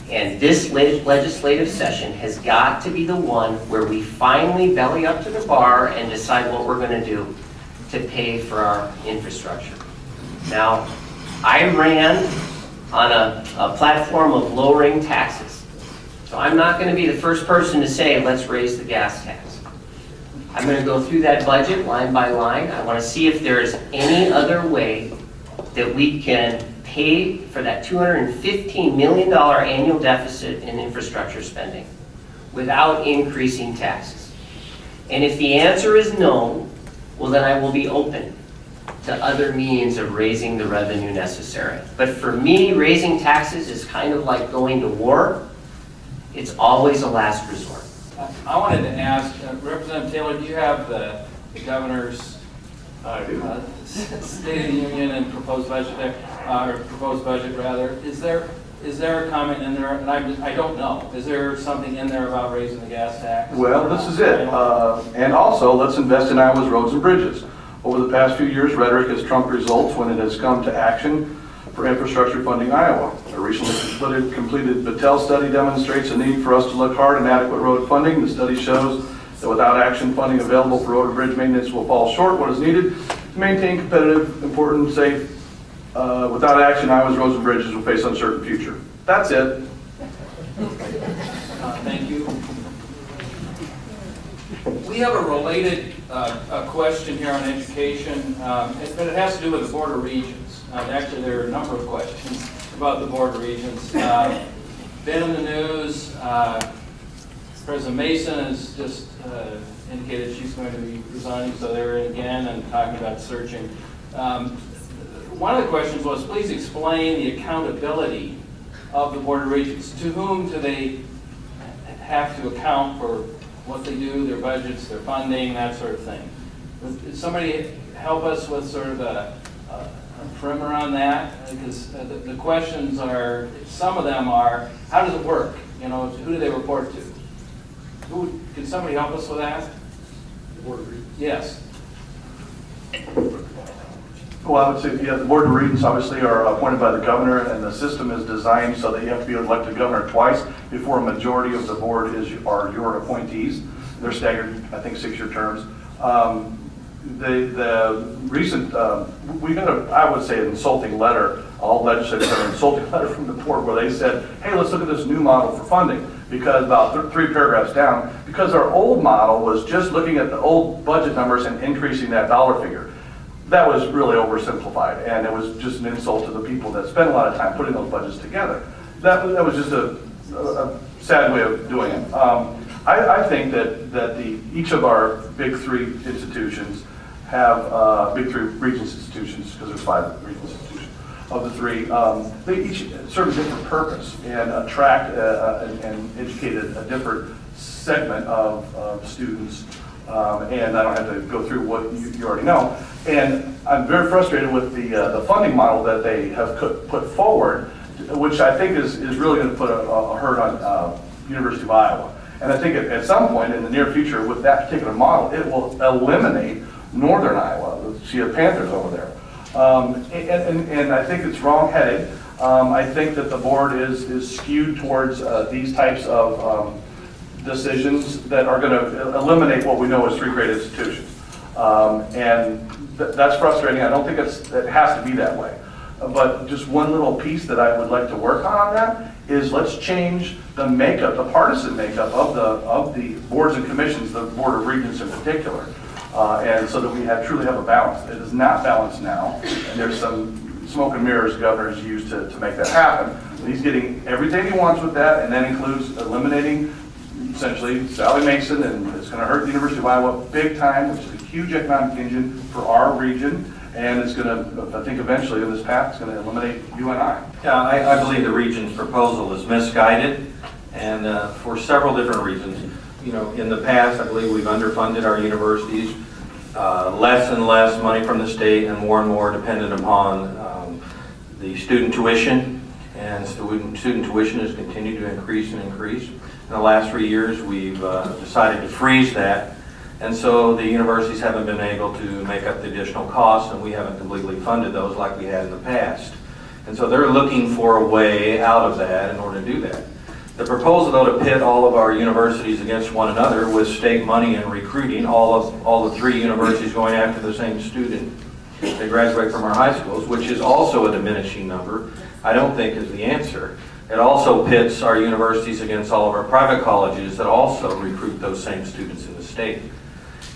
And this legislative session has got to be the one where we finally belly up to the bar and decide what we're going to do to pay for our infrastructure. Now, I ran on a platform of lowering taxes. So I'm not going to be the first person to say, let's raise the gas tax. I'm going to go through that budget line by line. I want to see if there is any other way that we can pay for that $215 million annual deficit in infrastructure spending without increasing taxes. And if the answer is no, well, then I will be open to other means of raising the revenue necessary. But for me, raising taxes is kind of like going to war. It's always a last resort. I wanted to ask, Representative Taylor, do you have the governor's State of the Union and proposed budget there, or proposed budget rather? Is there a comment in there, and I don't know, is there something in there about raising the gas tax? Well, this is it. And also, let's invest in Iowa's roads and bridges. Over the past few years, rhetoric has trumped results when it has come to action for infrastructure funding Iowa. A recently completed Battelle study demonstrates a need for us to look hard at adequate road funding. The study shows that without action, funding available for road and bridge maintenance will fall short what is needed to maintain competitive, important, and safe. Without action, Iowa's roads and bridges will face uncertain future. That's it. Thank you. We have a related question here on education, but it has to do with the Board of Regents. Actually, there are a number of questions about the Board of Regents. Been in the news. President Mason has just indicated she's going to be resigning, so they're in again and talking about searching. One of the questions was, please explain the accountability of the Board of Regents. To whom do they have to account for what they do, their budgets, their funding, that sort of thing? Would somebody help us with sort of a primer on that? Because the questions are, some of them are, how does it work? You know, who do they report to? Can somebody help us with that? The Board of Regents? Yes. Well, I would say, yeah, the Board of Regents obviously are appointed by the governor, and the system is designed so that you have to be elected governor twice before a majority of the board are your appointees. They're staggered, I think, 6-year terms. The recent, we got I would say, an insulting letter, all legislators got an insulting letter from the board where they said, hey, let's look at this new model for funding, because about 3 paragraphs down, because our old model was just looking at the old budget numbers and increasing that dollar figure. That was really oversimplified, and it was just an insult to the people that spent a lot of time putting those budgets together. That was just a sad way of doing it. I think that each of our big 3 institutions have, big 3 Regents institutions, because there's 5 Regents institutions of the 3, they each serve a different purpose and attract and educate a different segment of students. And I don't have to go through what you already know. And I'm very frustrated with the funding model that they have put forward, which I think is really going to put a hurt on University of Iowa. And I think at some point in the near future, with that particular model, it will eliminate Northern Iowa. See the Panthers over there. And I think it's wrong-headed. I think that the board is skewed towards these types of decisions that are going to eliminate what we know as 3 great institutions. And that's frustrating. I don't think it has to be that way. But just one little piece that I would like to work on that is, let's change the makeup, the partisan makeup of the boards and commissions, the Board of Regents in particular. and so that we truly have a balance. It is not balanced now, and there's some smoke and mirrors governors use to make that happen. He's getting everything he wants with that, and that includes eliminating essentially Sally Mason, and it's going to hurt the University of Iowa big time, which is a huge economic engine for our region, and it's going to, I think eventually in this path, it's going to eliminate UNI. Yeah, I believe the region's proposal is misguided, and for several different reasons. You know, in the past, I believe we've underfunded our universities, less and less money from the state, and more dependent upon the student tuition, and student tuition has continued to increase and increase. In the last 3 years, we've decided to freeze that, and so the universities haven't been able to make up the additional costs, and we haven't completely funded those like we had in the past. And so they're looking for a way out of that in order to do that. The proposal, though, to pit all of our universities against one another with state money and recruiting, all the 3 universities going after the same student that graduate from our high schools, which is also a diminishing number, I don't think is the answer. It also pits our universities against all of our private colleges that also recruit those same students in the state.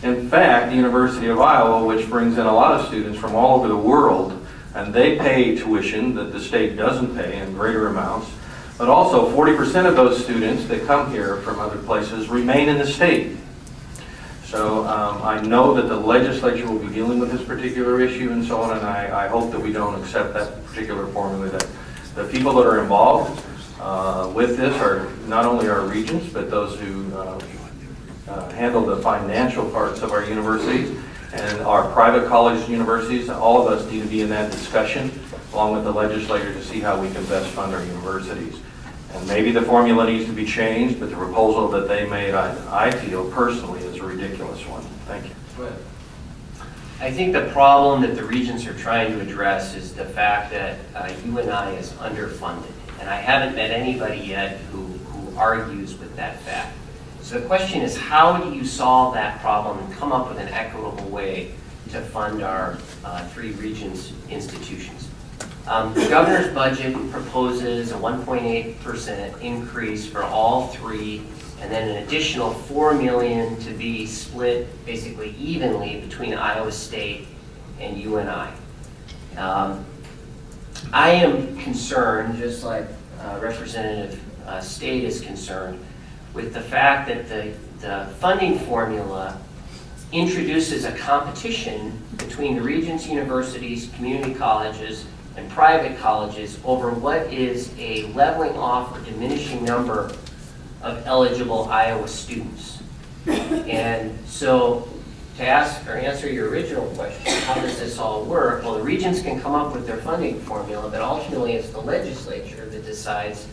In fact, the University of Iowa, which brings in a lot of students from all over the world, and they pay tuition that the state doesn't pay in greater amounts, but also 40% of those students that come here from other places remain in the state. So I know that the legislature will be dealing with this particular issue and so on, and I hope that we don't accept that particular formula. That the people that are involved with this are not only our regents, but those who handle the financial parts of our universities and our private college universities. All of us need to be in that discussion along with the legislature to see how we can best fund our universities. And maybe the formula needs to be changed, but the proposal that they made, I feel personally, is a ridiculous one. Thank you. Go ahead. I think the problem that the regents are trying to address is the fact that UNI is underfunded. And I haven't met anybody yet who argues with that fact. So the question is, how do you solve that problem and come up with an equitable way to fund our 3 regions' institutions? The governor's budget proposes a 1.8% increase for all 3, and then an additional $4 million to be split basically evenly between Iowa State and UNI. I am concerned, just like Representative State is concerned, with the fact that the funding formula introduces a competition between the region's universities, community colleges, and private colleges over what is a leveling off or diminishing number of eligible Iowa students. And so to answer your original question, how does this all work? Well, the regions can come up with their funding formula, but ultimately it's the legislature that decides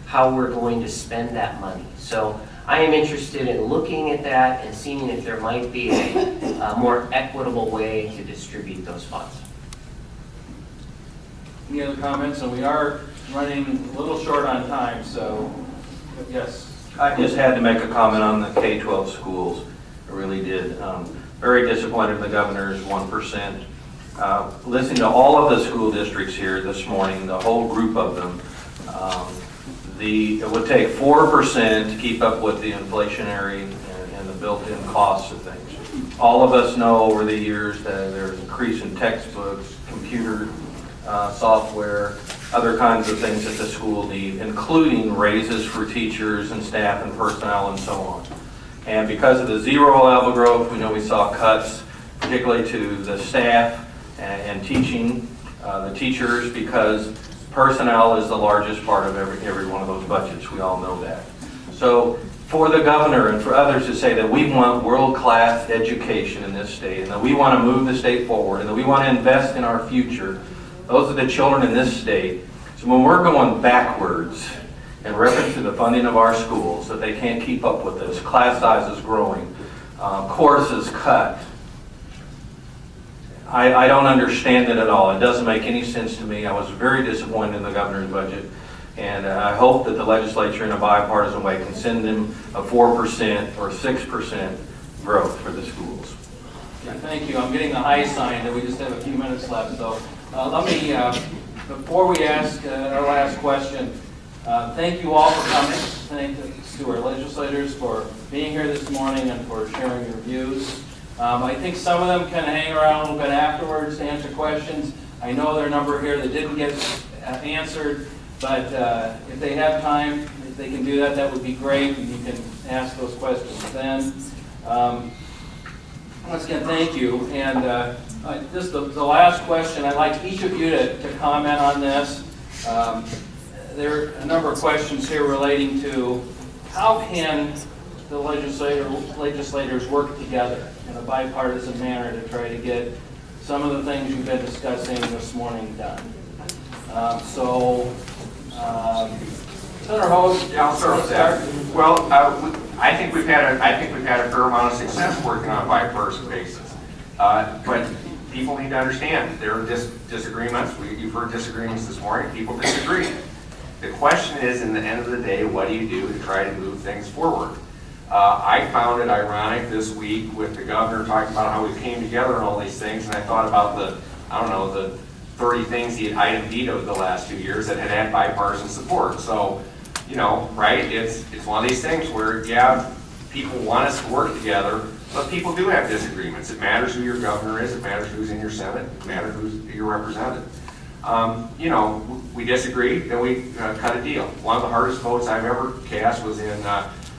how we're going to spend that money. So I am interested in looking at that and seeing if there might be a more equitable way to distribute those funds. Any other comments? And we are running a little short on time, so yes. I just had to make a comment on the K-12 schools. I really did. Very disappointed in the governor's 1%. Listening to all of the school districts here this morning, the whole group of them, it would take 4% to keep up with the inflationary and the built-in costs of things. All of us know over the years that there's increase in textbooks, computer software, other kinds of things that the school need, including raises for teachers and staff and personnel and so on. And because of the zero level growth, we know we saw cuts, particularly to the staff and teaching, the teachers, because personnel is the largest part of every one of those budgets. We all know that. So for the governor and for others to say that we want world-class education in this state and that we want to move the state forward and that we want to invest in our future, those are the children in this state. So when we're going backwards in reference to the funding of our schools, that they can't keep up with this, class sizes growing, courses cut, I don't understand it at all. It doesn't make any sense to me. I was very disappointed in the governor's budget, and I hope that the legislature in a bipartisan way can send them a 4% or 6% growth for the schools. Yeah, thank you. I'm getting the high sign that we just have a few minutes left, so let me, before we ask our last question, thank you all for coming. Thanks to our legislators for being here this morning and for sharing your views. I think some of them can hang around a little bit afterwards to answer questions. I know there are a number here that didn't get answered, but if they have time, if they can do that, that would be great, and you can ask those questions then. Once again, thank you. And just the last question, I'd like each of you to comment on this. There are a number of questions here relating to how can the legislators work together in a bipartisan manner to try to get some of the things you've been discussing this morning done. Senator Hogue, Yeah, I'll start with that. Well, I think we've had a fair amount of success working on a bipartisan basis. But people need to understand there are disagreements. You've heard disagreements this morning. People disagree. The question is, in the end of the day, what do you do to try to move things forward? I found it ironic this week with the governor talking about how we came together and all these things, and I thought about the 30 things he had item vetoed the last 2 years that had bipartisan support. So, right, it's one of these things where, yeah, people want us to work together, but people do have disagreements. It matters who your governor is, it matters who's in your Senate, it matters who's your representative. We disagree, then we cut a deal. One of the hardest votes I've ever cast was in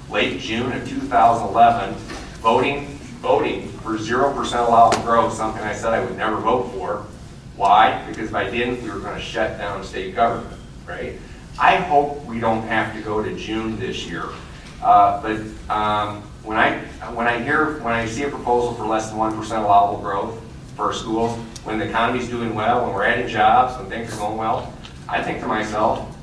late June of 2011, voting for 0% allowable growth, something I said I would never vote for. Why? Because if I didn't, we were going to shut down state government, right? I hope we don't have to go to June this year. But when I see a proposal for less than 1% allowable growth for our schools, when the economy's doing well, when we're adding jobs, when things are going well, I think to myself,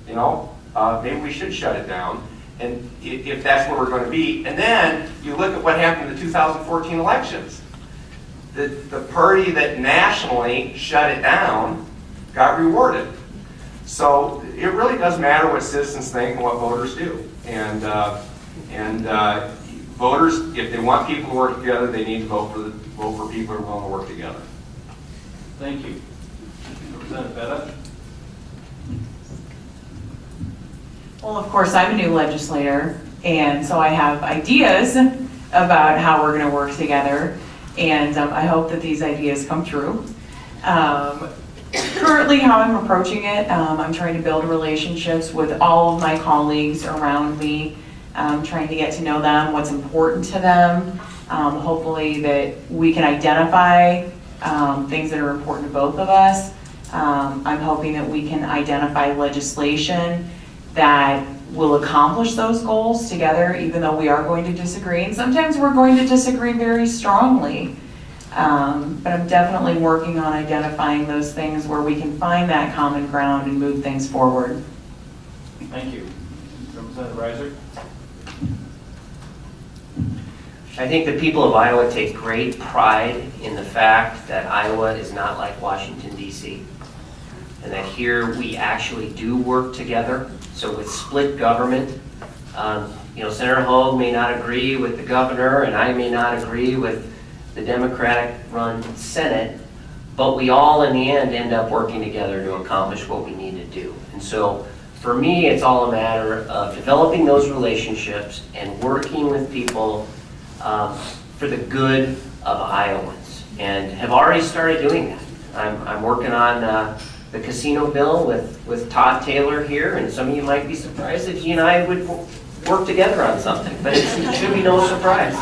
maybe we should shut it down. And if that's where we're going to be, and then you look at what happened in the 2014 elections. The party that nationally shut it down got rewarded. So it really does matter what citizens think and what voters do. And voters, if they want people to work together, they need to vote for people who are willing to work together. thank you. Representative Bennett? Well, of course, I'm a new legislator, and so I have ideas about how we're going to work together, and I hope that these ideas come true. Currently, how I'm approaching it, I'm trying to build relationships with all of my colleagues around me, trying to get to know them, what's important to them, hopefully that we can identify things that are important to both of us. I'm hoping that we can identify legislation that will accomplish those goals together, even though we are going to disagree. And sometimes we're going to disagree very strongly. But I'm definitely working on identifying those things where we can find that common ground and move things forward. Thank you. Representative Reiser? I think the people of Iowa take great pride in the fact that Iowa is not like Washington, D.C., and that here we actually do work together. So with split government, Senator Hogue may not agree with the governor, and I may not agree with the Democratic-run Senate, but we all in the end up working together to accomplish what we need to do. And so for me, it's all a matter of developing those relationships and working with people for the good of Iowans, and have already started doing that. I'm working on the casino bill with Todd Taylor here, and some of you might be surprised that he and I would work together on something, but it should be no surprise.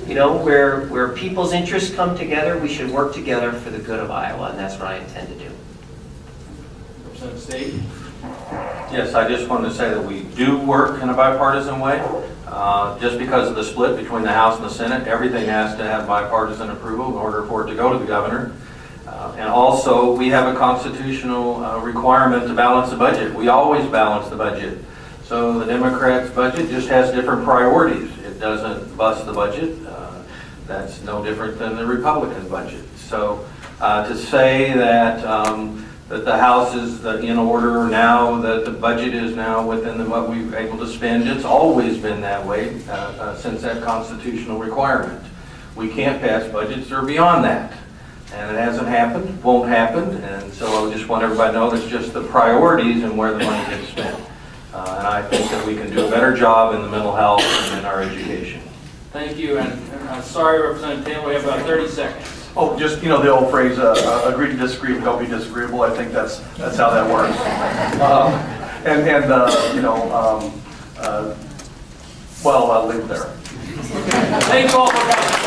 Where people's interests come together, we should work together for the good of Iowa, and that's what I intend to do. Representative State? Yes, I just wanted to say that we do work in a bipartisan way. Just because of the split between the House and the Senate, everything has to have bipartisan approval in order for it to go to the governor. And also, we have a constitutional requirement to balance the budget. We always balance the budget. So the Democrats' budget just has different priorities. It doesn't bust the budget. That's no different than the Republican budget. So to say that that the House is in order now, that the budget is now within what we're able to spend, it's always been that way since that constitutional requirement. We can't pass budgets that are beyond that. And it hasn't happened, won't happen, and so I just want everybody to know it's just the priorities and where the money gets spent. And I think that we can do a better job in the mental health and in our education. Thank you, and sorry, Representative Taylor, we have about 30 seconds. Oh, just, the old phrase, agree to disagree, but don't be disagreeable. I think that's how that works. Well, I'll leave it there. Thank you all for coming.